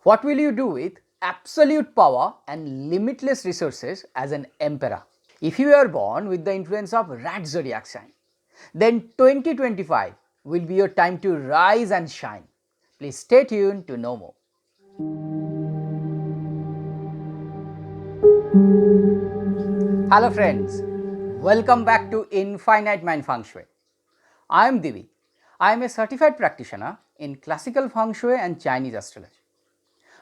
What will you do with absolute power and limitless resources as an emperor? If you are born with the influence of rat zodiac sign, then 2025 will be your time to rise and shine. Please stay tuned to know more. Hello friends, welcome back to Infinite Mind Feng Shui. I am Divi. I am a certified practitioner in classical Feng Shui and Chinese astrology.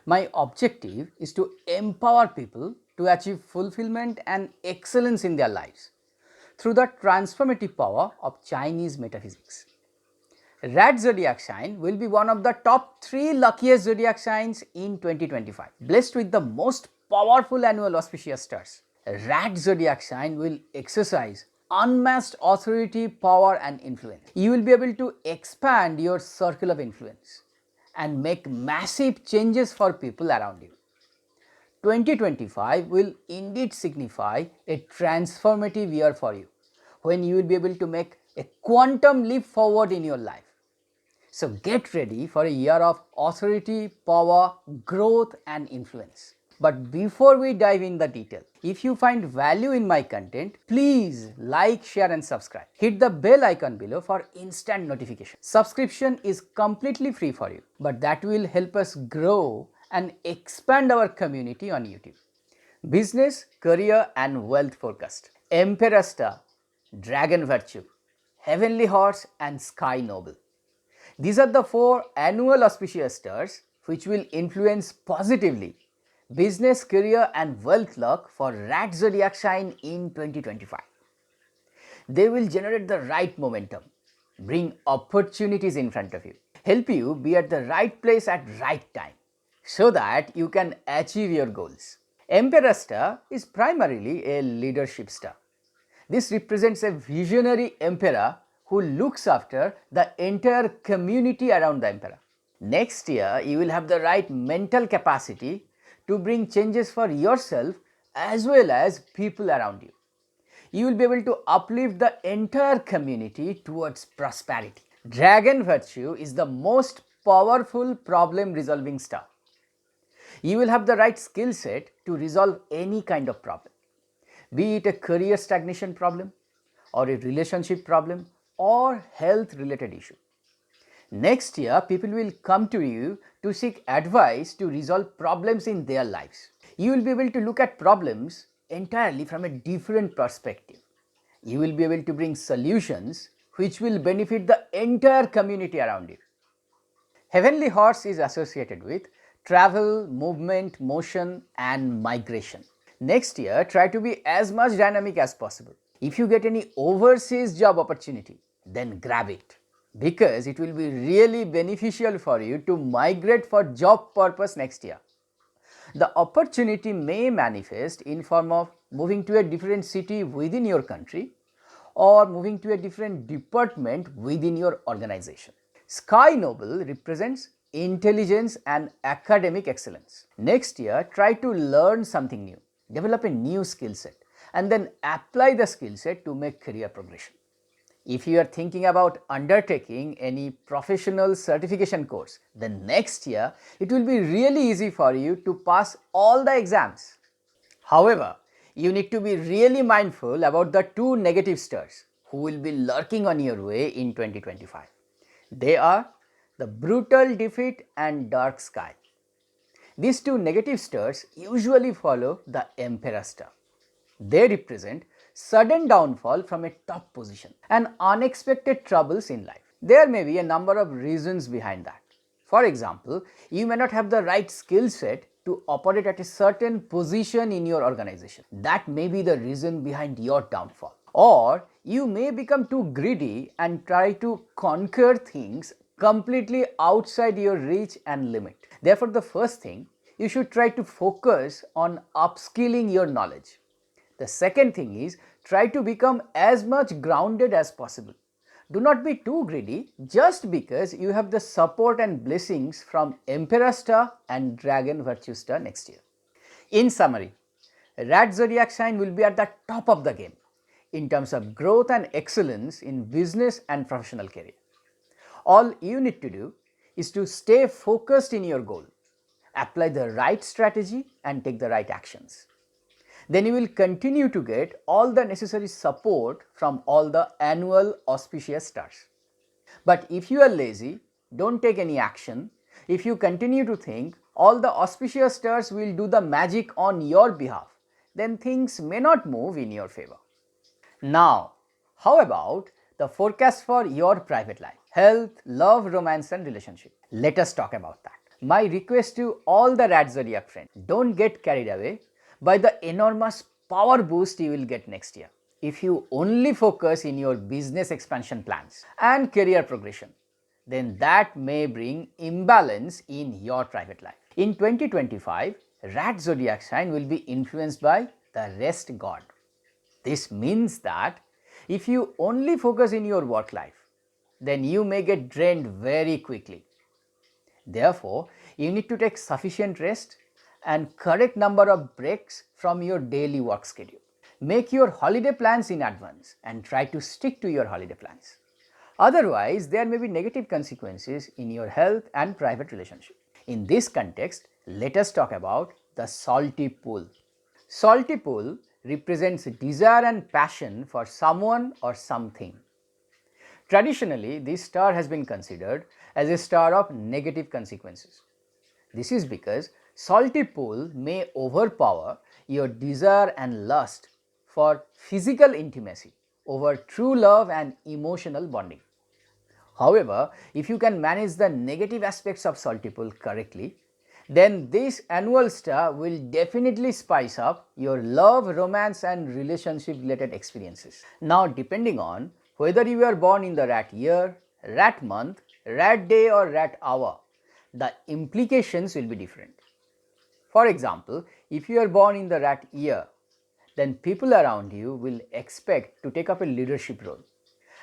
My objective is to empower people to achieve fulfillment and excellence in their lives through the transformative power of Chinese metaphysics. Rat zodiac sign will be one of the top 3 luckiest zodiac signs in 2025, blessed with the most powerful annual auspicious stars. Rat zodiac sign will exercise unmatched authority, power and influence. You will be able to expand your circle of influence and make massive changes for people around you. 2025 will indeed signify a transformative year for you, when you will be able to make a quantum leap forward in your life. So get ready for a year of authority, power, growth and influence. But before we dive in the detail, if you find value in my content, please like, share and subscribe. Hit the bell icon below for instant notification. Subscription is completely free for you, but that will help us grow and expand our community on YouTube. Business, career and wealth forecast. Emperor star, dragon virtue, heavenly horse and sky noble. These are the 4 annual auspicious stars which will influence positively business, career and wealth luck for rat zodiac sign in 2025. They will generate the right momentum, bring opportunities in front of you, help you be at the right place at right time so that you can achieve your goals. Emperor star is primarily a leadership star. This represents a visionary emperor who looks after the entire community around the emperor. Next year, you will have the right mental capacity to bring changes for yourself as well as people around you. You will be able to uplift the entire community towards prosperity. Dragon virtue is the most powerful problem resolving star. You will have the right skill set to resolve any kind of problem, be it a career stagnation problem or a relationship problem or health related issue. Next year, people will come to you to seek advice to resolve problems in their lives. You will be able to look at problems entirely from a different perspective. You will be able to bring solutions which will benefit the entire community around you. Heavenly horse is associated with travel, movement, motion and migration. Next year, try to be as much dynamic as possible. If you get any overseas job opportunity, then grab it, because it will be really beneficial for you to migrate for job purpose next year. The opportunity may manifest in form of moving to a different city within your country or moving to a different department within your organization. Sky Noble represents intelligence and academic excellence. Next year, try to learn something new, develop a new skill set and then apply the skill set to make career progression. If you are thinking about undertaking any professional certification course, then next year it will be really easy for you to pass all the exams. However, you need to be really mindful about the 2 negative stars who will be lurking on your way in 2025. They are the brutal defeat and dark sky. These 2 negative stars usually follow the emperor star. They represent sudden downfall from a top position and unexpected troubles in life. There may be a number of reasons behind that. For example, you may not have the right skill set to operate at a certain position in your organization. That may be the reason behind your downfall. Or you may become too greedy and try to conquer things completely outside your reach and limit. Therefore, the first thing, you should try to focus on upskilling your knowledge. The second thing is, try to become as much grounded as possible. Do not be too greedy just because you have the support and blessings from Emperor Star and Dragon Virtue Star next year. In summary, Rat Zodiac sign will be at the top of the game in terms of growth and excellence in business and professional career. All you need to do is to stay focused in your goal apply the right strategy and take the right actions. Then you will continue to get all the necessary support from all the annual auspicious stars. But if you are lazy, don't take any action. If you continue to think all the auspicious stars will do the magic on your behalf, then things may not move in your favor. Now, how about the forecast for your private life? Health, love, romance and relationship. Let us talk about that. My request to all the Rat Zodiac friends, don't get carried away by the enormous power boost you will get next year. If you only focus in your business expansion plans and career progression, then that may bring imbalance in your private life. In 2025, Rat Zodiac sign will be influenced by the rest god. This means that if you only focus in your work life, then you may get drained very quickly. Therefore, you need to take sufficient rest and correct number of breaks from your daily work schedule. Make your holiday plans in advance and try to stick to your holiday plans. Otherwise, there may be negative consequences in your health and private relationship. In this context, let us talk about the salty pool. Salty pool represents desire and passion for someone or something. Traditionally, this star has been considered as a star of negative consequences. This is because salty pool may overpower your desire and lust for physical intimacy over true love and emotional bonding. However, if you can manage the negative aspects of salty pool correctly, then this annual star will definitely spice up your love, romance and relationship related experiences. Now, depending on whether you are born in the rat year, rat month, rat day or rat hour, the implications will be different. For example, if you are born in the rat year, then people around you will expect to take up a leadership role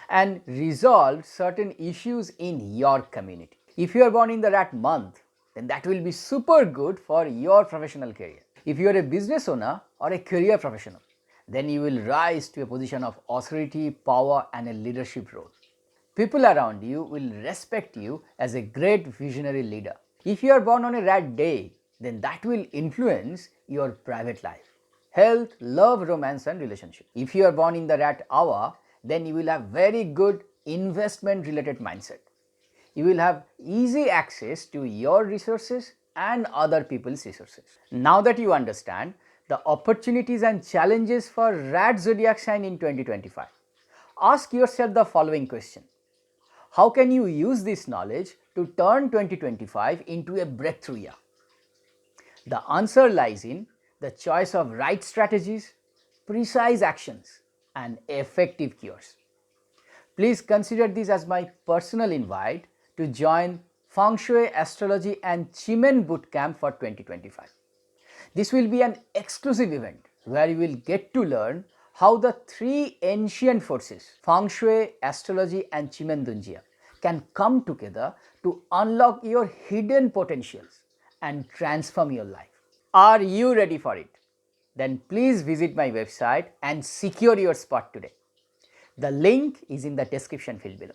and resolve certain issues in your community. If you are born in the rat month, then that will be super good for your professional career. If you are a business owner or a career professional, then you will rise to a position of authority, power and a leadership role. People around you will respect you as a great visionary leader. If you are born on a rat day, then that will influence your private life, health, love, romance and relationship. If you are born in the rat hour, then you will have very good investment related mindset. You will have easy access to your resources and other people's resources. Now that you understand the opportunities and challenges for rat zodiac sign in 2025, ask yourself the following question. How can you use this knowledge to turn 2025 into a breakthrough year? The answer lies in the choice of right strategies, precise actions and effective cures. Please consider this as my personal invite to join Feng Shui, Astrology and Chimen Bootcamp for 2025. This will be an exclusive event where you will get to learn how the three ancient forces, Feng Shui, Astrology and Chimen Dunjia, can come together to unlock your hidden potentials and transform your life. Are you ready for it? Then please visit my website and secure your spot today. The link is in the description field below.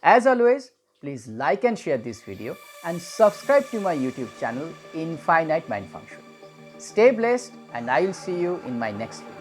As always, please like and share this video and subscribe to my YouTube channel Infinite Mind Feng Shui. Stay blessed and I will see you in my next video.